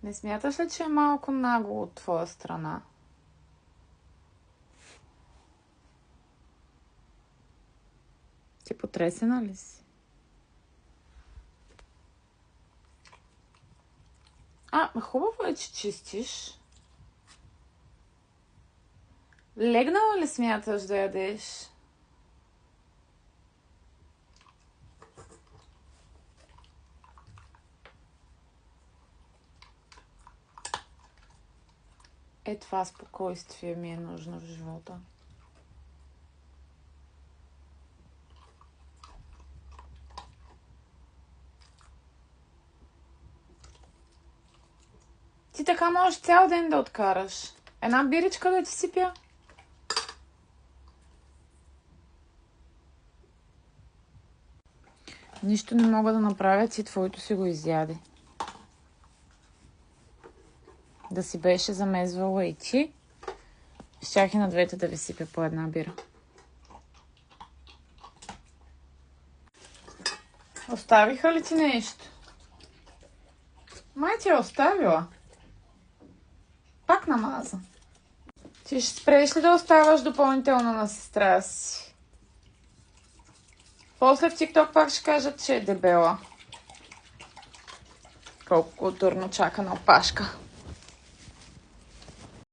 Не смяташ ли, че е малко нагло от твоя страна? Ти потресена ли си? Хубаво е, че чистиш. Легнала ли смяташ да ядеш? Това спокойствие ми е нужно в живота. Ти така можеш цял ден да откараш. Една биричка да ти сипя. Нищо не мога да направя, ти твоето си го изяде. Да си беше замезвала и ти, щях и на двете да ви сипя по една бира. Оставиха ли ти нещо? Май ти е оставила. Пак намаза. Ти ще спреш ли да оставаш допълнително на сестра си? После в TikTok пак ще кажат, че е дебела. Колко културно чака на опашка.